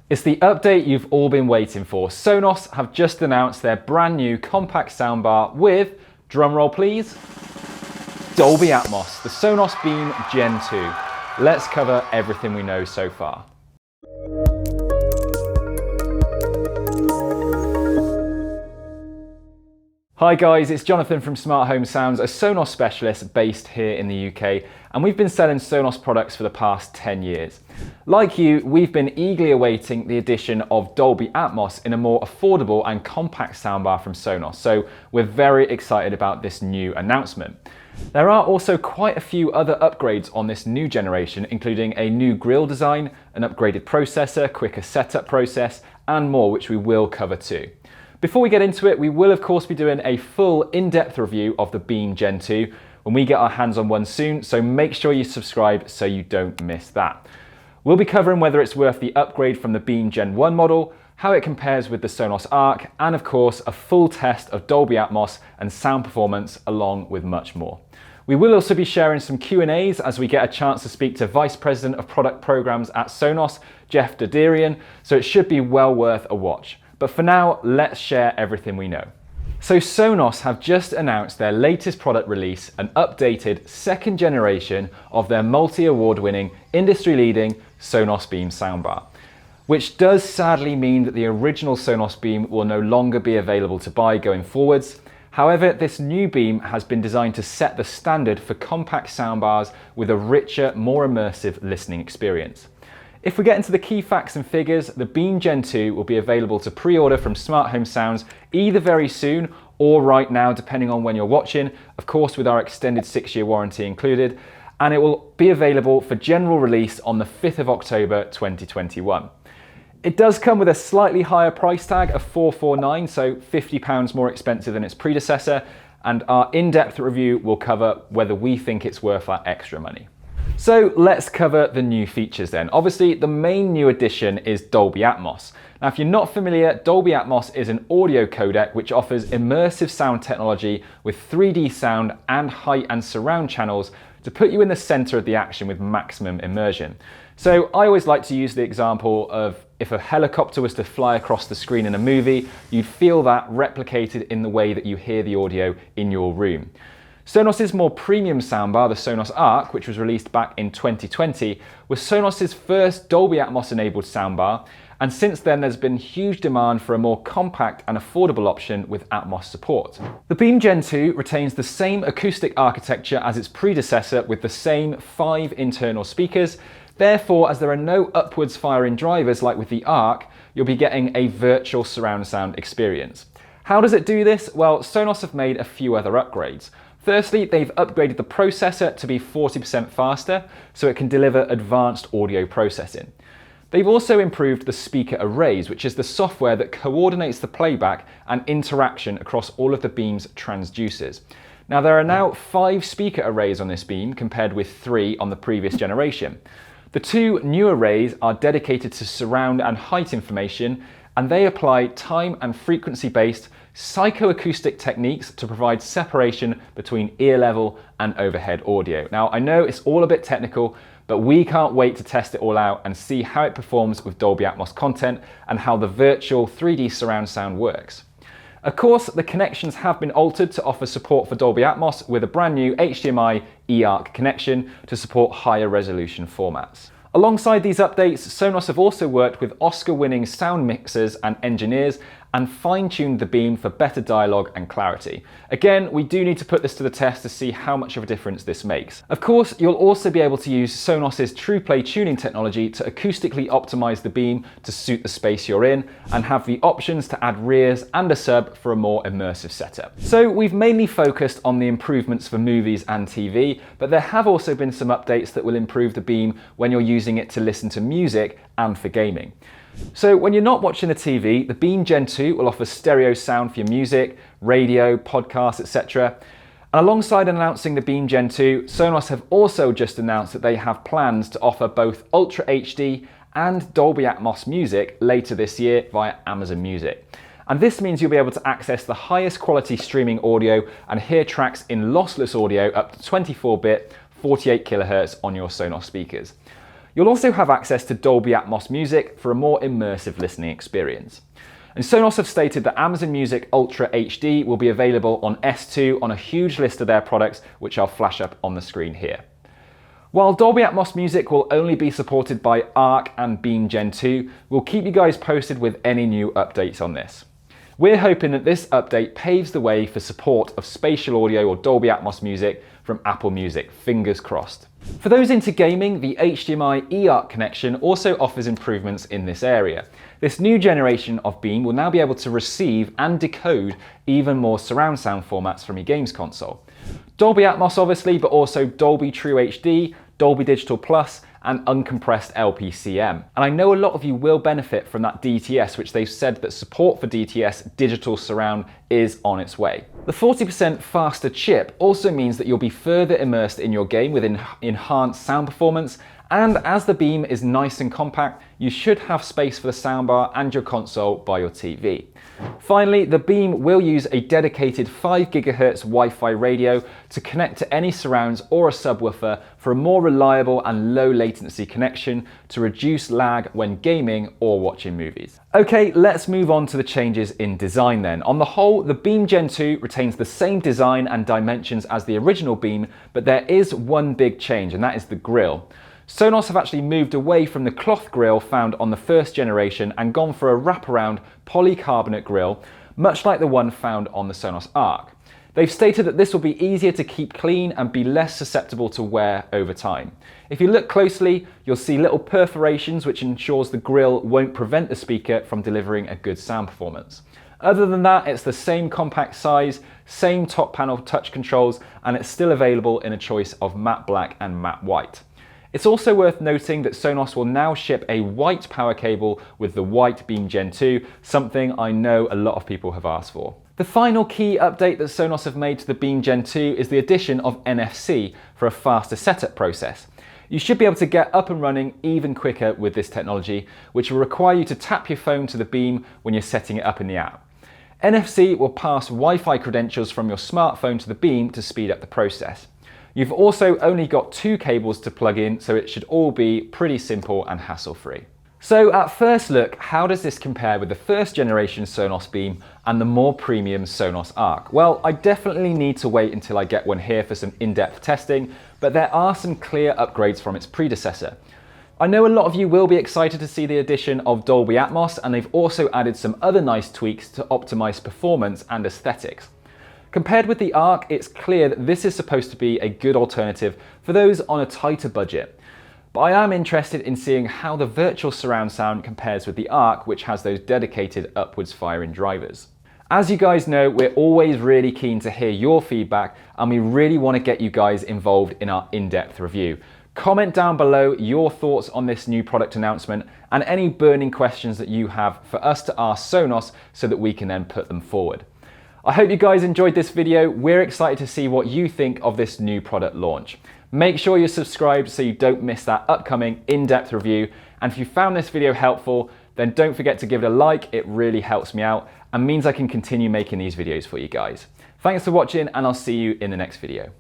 It's the update you've all been waiting for. Sonos have just announced their brand new compact soundbar with, drumroll please, Dolby Atmos, the Sonos Beam Gen2. Let's cover everything we know so far. Hi guys, it's Jonathan from Smart Home Sounds, a Sonos specialist based here in the UK, and we've been selling Sonos products for the past 10 years. Like you, we've been eagerly awaiting the addition of Dolby Atmos in a more affordable and compact soundbar from Sonos, so we're very excited about this new announcement. There are also quite a few other upgrades on this new generation, including a new grille design, an upgraded processor, quicker setup process, and more, which we will cover too. Before we get into it, we will of course be doing a full in-depth review of the Beam Gen2 when we get our hands on one soon, so make sure you subscribe so you don't miss that. We'll be covering whether it's worth the upgrade from the Beam Gen1 model, how it compares with the Sonos Arc, and of course a full test of Dolby Atmos and sound performance, along with much more. We will also be sharing some Q&As as we get a chance to speak to Vice President of Product Programs at Sonos, Jeff Doderian, so it should be well worth a watch. But for now, let's share everything we know. So Sonos have just announced their latest product release, an updated second generation of their multi-award winning, industry-leading Sonos Beam soundbar, which does sadly mean that the original Sonos Beam will no longer be available to buy going forwards. However, this new Beam has been designed to set the standard for compact soundbars with a richer, more immersive listening experience. If we get into the key facts and figures, the Beam Gen2 will be available to pre-order from Smart Home Sounds either very soon or right now, depending on when you're watching, of course with our extended 6-year warranty included, and it will be available for general release on the 5th of October 2021. It does come with a slightly higher price tag of $449, so £50 more expensive than its predecessor, and our in-depth review will cover whether we think it's worth that extra money. So let's cover the new features then. Obviously, the main new addition is Dolby Atmos. Now, if you're not familiar, Dolby Atmos is an audio codec which offers immersive sound technology with 3D sound and height and surround channels to put you in the center of the action with maximum immersion. So I always like to use the example of if a helicopter was to fly across the screen in a movie, you'd feel that replicated in the way that you hear the audio in your room. Sonos' more premium soundbar, the Sonos Arc, which was released back in 2020, was Sonos' first Dolby Atmos enabled soundbar, and since then there's been huge demand for a more compact and affordable option with Atmos support. The Beam Gen2 retains the same acoustic architecture as its predecessor with the same 5 internal speakers. Therefore, as there are no upwards firing drivers like with the Arc, you'll be getting a virtual surround sound experience. How does it do this? Well, Sonos have made a few other upgrades. Firstly, they've upgraded the processor to be 40% faster, so it can deliver advanced audio processing. They've also improved the speaker arrays, which is the software that coordinates the playback and interaction across all of the Beam's transducers. Now, there are now 5 speaker arrays on this Beam, compared with 3 on the previous generation. The 2 new arrays are dedicated to surround and height information, and they apply time and frequency-based psychoacoustic techniques to provide separation between ear level and overhead audio. Now, I know it's all a bit technical, but we can't wait to test it all out and see how it performs with Dolby Atmos content and how the virtual 3D surround sound works. Of course, the connections have been altered to offer support for Dolby Atmos with a brand new HDMI eARC connection to support higher resolution formats. Alongside these updates, Sonos have also worked with Oscar-winning sound mixers and engineers and fine-tuned the Beam for better dialogue and clarity. Again, we do need to put this to the test to see how much of a difference this makes. Of course, you'll also be able to use Sonos' TruePlay tuning technology to acoustically optimize the Beam to suit the space you're in, and have the options to add rears and a sub for a more immersive setup. So we've mainly focused on the improvements for movies and TV, but there have also been some updates that will improve the Beam when you're using it to listen to music and for gaming. So when you're not watching the TV, the Beam Gen2 will offer stereo sound for your music, radio, podcasts, etc. And alongside announcing the Beam Gen2, Sonos have also just announced that they have plans to offer both Ultra HD and Dolby Atmos music later this year via Amazon Music. And this means you'll be able to access the highest quality streaming audio and hear tracks in lossless audio up to 24-bit, 48 kHz on your Sonos speakers. You'll also have access to Dolby Atmos music for a more immersive listening experience. And Sonos have stated that Amazon Music Ultra HD will be available on S2 on a huge list of their products, which I'll flash up on the screen here. While Dolby Atmos music will only be supported by Arc and Beam Gen2, we'll keep you guys posted with any new updates on this. We're hoping that this update paves the way for support of spatial audio or Dolby Atmos music from Apple Music, fingers crossed. For those into gaming, the HDMI eARC connection also offers improvements in this area. This new generation of Beam will now be able to receive and decode even more surround sound formats from your games console. Dolby Atmos obviously, but also Dolby True HD, Dolby Digital Plus, and uncompressed LPCM. And I know a lot of you will benefit from that DTS, which they've said that support for DTS digital surround is on its way. The 40% faster chip also means that you'll be further immersed in your game with enhanced sound performance, and as the Beam is nice and compact, you should have space for the soundbar and your console by your TV. Finally, the Beam will use a dedicated 5 GHz Wi-Fi radio to connect to any surrounds or a subwoofer for a more reliable and low latency connection to reduce lag when gaming or watching movies. Okay, let's move on to the changes in design then. On the whole, the Beam Gen 2 retains the same design and dimensions as the original Beam, but there is one big change, and that is the grille. Sonos have actually moved away from the cloth grille found on the first generation and gone for a wraparound polycarbonate grille, much like the one found on the Sonos Arc. They've stated that this will be easier to keep clean and be less susceptible to wear over time. If you look closely, you'll see little perforations, which ensures the grille won't prevent the speaker from delivering a good sound performance. Other than that, it's the same compact size, same top panel touch controls, and it's still available in a choice of matte black and matte white. It's also worth noting that Sonos will now ship a white power cable with the white Beam Gen 2, something I know a lot of people have asked for. The final key update that Sonos have made to the Beam Gen 2 is the addition of NFC for a faster setup process. You should be able to get up and running even quicker with this technology, which will require you to tap your phone to the Beam when you're setting it up in the app. NFC will pass Wi-Fi credentials from your smartphone to the Beam to speed up the process. You've also only got 2 cables to plug in, so it should all be pretty simple and hassle-free. So at first look, how does this compare with the first generation Sonos Beam and the more premium Sonos Arc? Well, I definitely need to wait until I get one here for some in-depth testing, but there are some clear upgrades from its predecessor. I know a lot of you will be excited to see the addition of Dolby Atmos, and they've also added some other nice tweaks to optimize performance and aesthetics. Compared with the Arc, it's clear that this is supposed to be a good alternative for those on a tighter budget. But I am interested in seeing how the virtual surround sound compares with the Arc, which has those dedicated upwards firing drivers. As you guys know, we're always really keen to hear your feedback, and we really want to get you guys involved in our in-depth review. Comment down below your thoughts on this new product announcement and any burning questions that you have for us to ask Sonos so that we can then put them forward. I hope you guys enjoyed this video. We're excited to see what you think of this new product launch. Make sure you're subscribed so you don't miss that upcoming in-depth review. And if you found this video helpful, then don't forget to give it a like. It really helps me out and means I can continue making these videos for you guys. Thanks for watching, and I'll see you in the next video.